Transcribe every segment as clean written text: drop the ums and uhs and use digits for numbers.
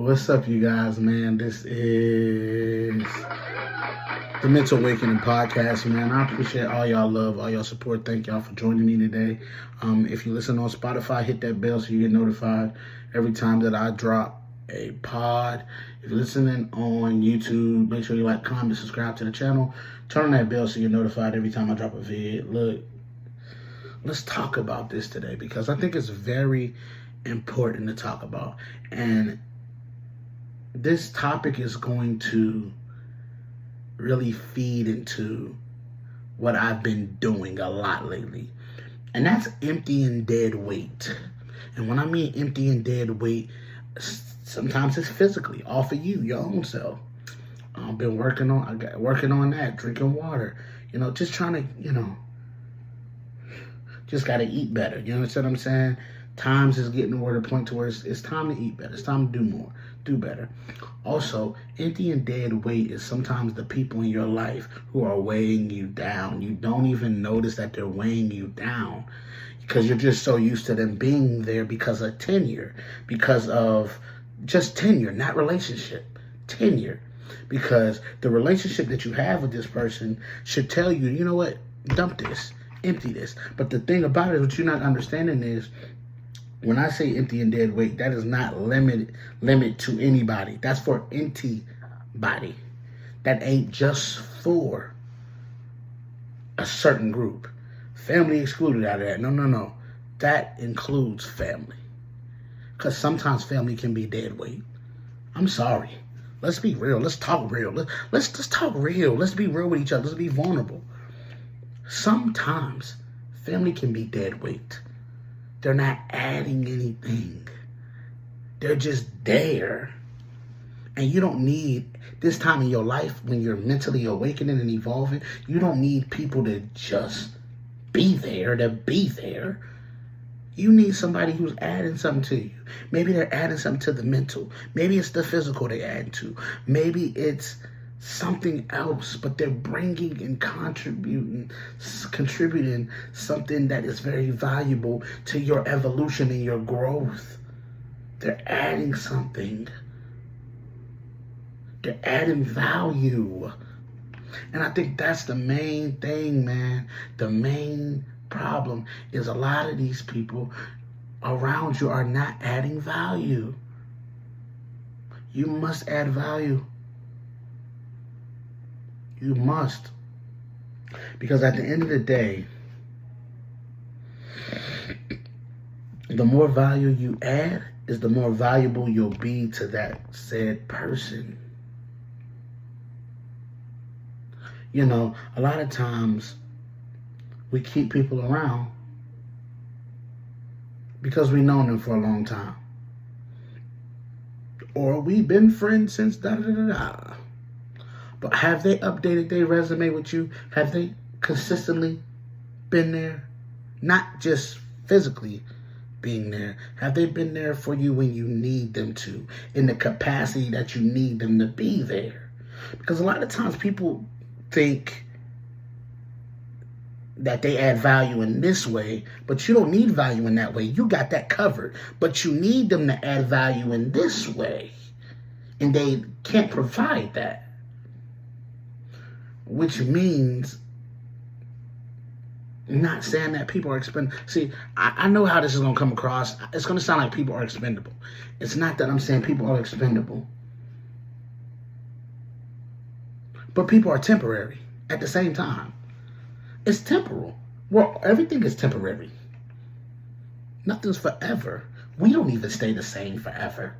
What's up, you guys, man? This is the Mental Awakening Podcast, man. I appreciate all y'all love, all y'all support. Thank y'all for joining me today. If you listen on Spotify, hit that bell so you get notified every time that I drop a pod. If you're listening on YouTube, make sure you like, comment, subscribe to the channel. Turn on that bell so you're notified every time I drop a vid. Look, let's talk about this today because I think it's very important to talk about. And this topic is going to really feed into what I've been doing a lot lately. And that's emptying dead weight. And when I mean emptying dead weight, sometimes it's physically off of you, your own self. I've been working on that, drinking water, just trying to, just got to eat better. You know what I'm saying? Times is getting to the point to where it's time to eat better. It's time to do more, do better. Also, emptying dead weight is sometimes the people in your life who are weighing you down. You don't even notice that they're weighing you down because you're just so used to them being there because of tenure, because of just tenure, not relationship, tenure. Because the relationship that you have with this person should tell you, you know what, dump this, empty this. But the thing about it, what you're not understanding is, when I say empty and dead weight, that is not limit to anybody. That's for anybody. That ain't just for a certain group. Family excluded out of that. No. That includes family. Because sometimes family can be dead weight. I'm sorry. Let's be real. Let's talk real. Let's talk real. Let's be real with each other. Let's be vulnerable. Sometimes family can be dead weight. They're not adding anything. They're just there. And you don't need, this time in your life, when you're mentally awakening and evolving, you don't need people to just be there, to be there. You need somebody who's adding something to you. Maybe they're adding something to the mental. Maybe it's the physical they add to. Maybe it's something else, but they're bringing and contributing something that is very valuable to your evolution and your growth. They're adding something. They're adding value. And I think that's the main thing, man. The main problem is a lot of these people around you are not adding value. You must add value. You must. Because at the end of the day, the more value you add is the more valuable you'll be to that said person. A lot of times we keep people around because we've known them for a long time. Or we've been friends since da-da-da-da. But have they updated their resume with you? Have they consistently been there? Not just physically being there. Have they been there for you when you need them to? In the capacity that you need them to be there? Because a lot of times people think that they add value in this way, but you don't need value in that way. You got that covered. But you need them to add value in this way. And they can't provide that. Which means, not saying that people are expendable. See, I know how this is going to come across. It's going to sound like people are expendable. It's not that I'm saying people are expendable. But people are temporary at the same time. It's temporal. Well, everything is temporary. Nothing's forever. We don't even stay the same forever.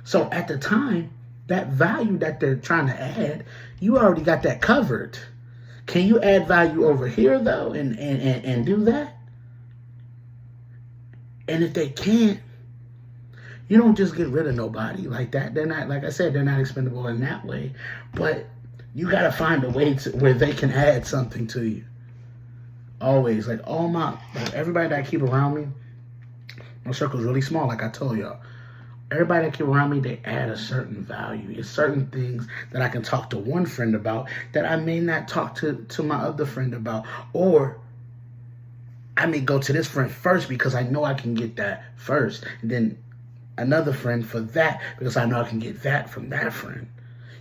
So at the time, that value that they're trying to add, you already got that covered. Can you add value over here, though, and do that? And if they can't, you don't just get rid of nobody like that. They're not, like I said, they're not expendable in that way. But you got to find a way where they can add something to you. Always. Like everybody that I keep around me, my circle's really small, like I told y'all. Everybody that keep around me, they add a certain value. It's certain things that I can talk to one friend about that I may not talk to my other friend about. Or I may go to this friend first because I know I can get that first. And then another friend for that because I know I can get that from that friend.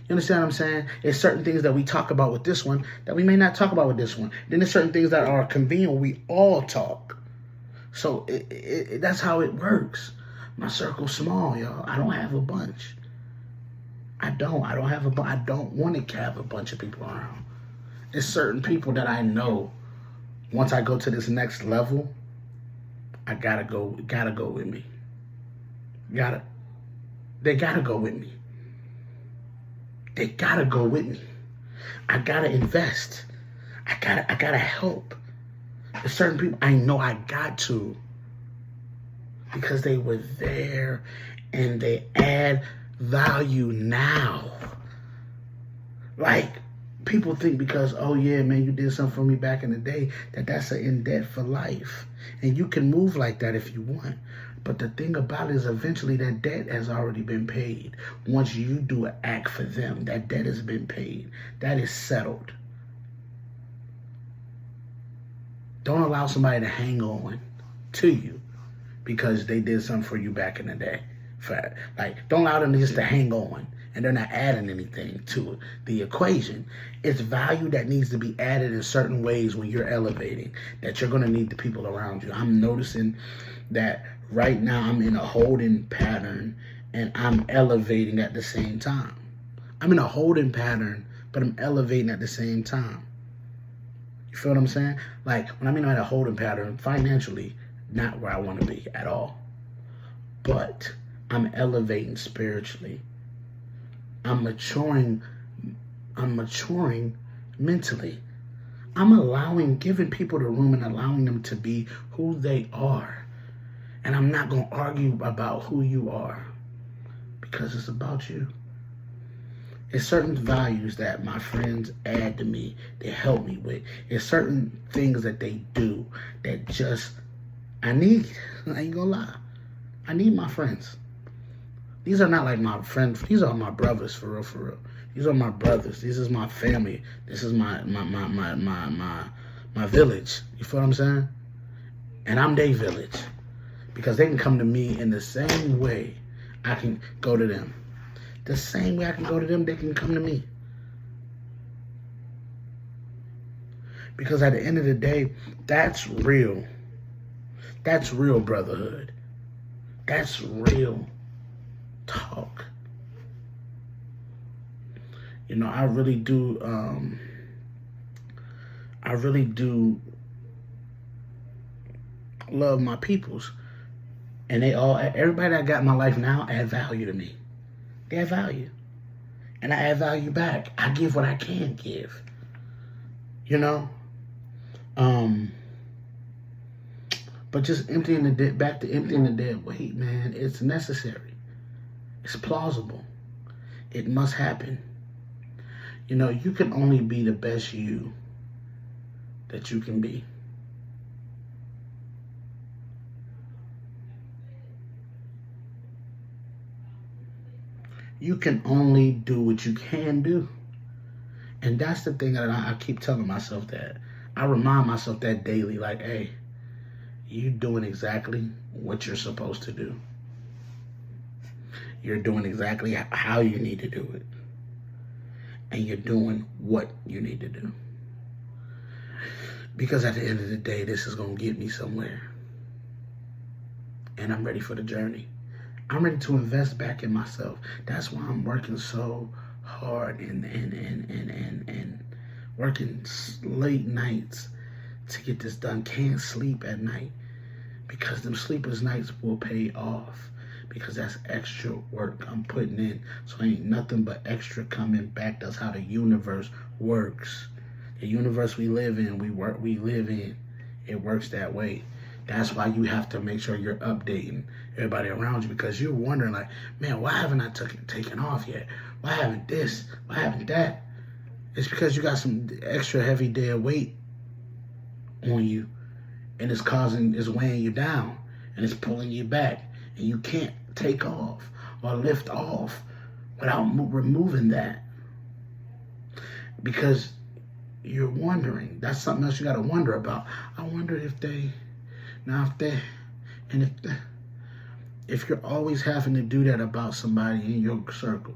You understand what I'm saying? There's certain things that we talk about with this one that we may not talk about with this one. Then there's certain things that are convenient where we all talk. So that's how it works. My circle's small, y'all. I don't have a bunch. I don't have a bunch. I don't want to have a bunch of people around. There's certain people that I know once I go to this next level, I gotta go with me. They gotta go with me. They gotta go with me. I gotta invest. I gotta help. There's certain people I know I got to because they were there and they add value now. Like, people think because, oh yeah, man, you did something for me back in the day, that's an in debt for life. And you can move like that if you want. But the thing about it is eventually that debt has already been paid. Once you do an act for them, that debt has been paid. That is settled. Don't allow somebody to hang on to you because they did something for you back in the day. Don't allow them just to hang on and they're not adding anything to the equation. It's value that needs to be added in certain ways when you're elevating, that you're going to need the people around you. I'm noticing that right now I'm in a holding pattern and I'm elevating at the same time. I'm in a holding pattern, but I'm elevating at the same time. You feel what I'm saying? Like, when I'm in a holding pattern, financially, not where I want to be at all. But I'm elevating spiritually. I'm maturing mentally. I'm giving people the room and allowing them to be who they are. And I'm not going to argue about who you are because it's about you. It's certain values that my friends add to me, they help me with. It's certain things that they do that just, I need. I ain't gonna lie. I need my friends. These are not like my friends. These are my brothers, for real, for real. These are my brothers. This is my family. This is my village. You feel what I'm saying? And I'm their village. Because they can come to me in the same way I can go to them. The same way I can go to them, they can come to me. Because at the end of the day, that's real. That's real brotherhood. That's real talk. You know, I really do love my peoples. And everybody that got in my life now add value to me. They add value. And I add value back. I give what I can give. You know? But just emptying back to emptying the dead weight, man, it's necessary. It's plausible. It must happen. You know, you can only be the best you that you can be. You can only do what you can do. And that's the thing that I keep telling myself that. I remind myself that daily, like, hey, you doing exactly what you're supposed to do. You're doing exactly how you need to do it. And you're doing what you need to do. Because at the end of the day, this is going to get me somewhere. And I'm ready for the journey. I'm ready to invest back in myself. That's why I'm working so hard and working late nights to get this done. Can't sleep at night because them sleepless nights will pay off because that's extra work I'm putting in. So ain't nothing but extra coming back. That's how the universe works. The universe we live in, we live in. It works that way. That's why you have to make sure you're updating everybody around you because you're wondering like, man, why haven't I taken off yet? Why haven't this? Why haven't that? It's because you got some extra heavy dead weight on you and it's weighing you down and it's pulling you back and you can't take off or lift off without removing that because you're wondering. That's something else you got to wonder about. I wonder if If you're always having to do that about somebody in your circle,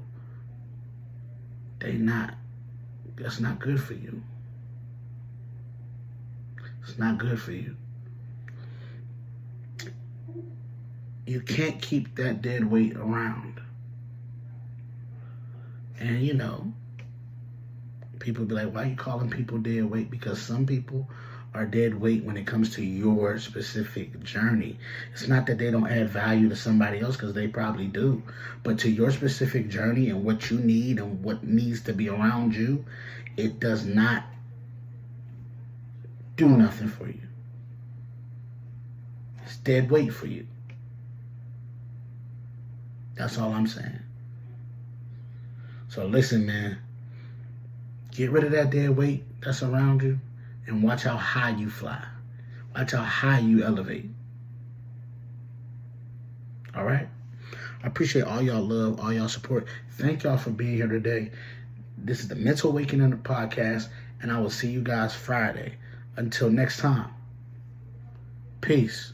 that's not good for you. It's not good for you. You can't keep that dead weight around. And people be like, why are you calling people dead weight? Because some people are dead weight when it comes to your specific journey. It's not that they don't add value to somebody else, because they probably do. But to your specific journey and what you need and what needs to be around you, it does not do nothing for you. It's dead weight for you. That's all I'm saying. So listen, man. Get rid of that dead weight that's around you and watch how high you fly. Watch how high you elevate. All right? I appreciate all y'all love, all y'all support. Thank y'all for being here today. This is the Mental Awakening podcast, and I will see you guys Friday. Until next time, peace.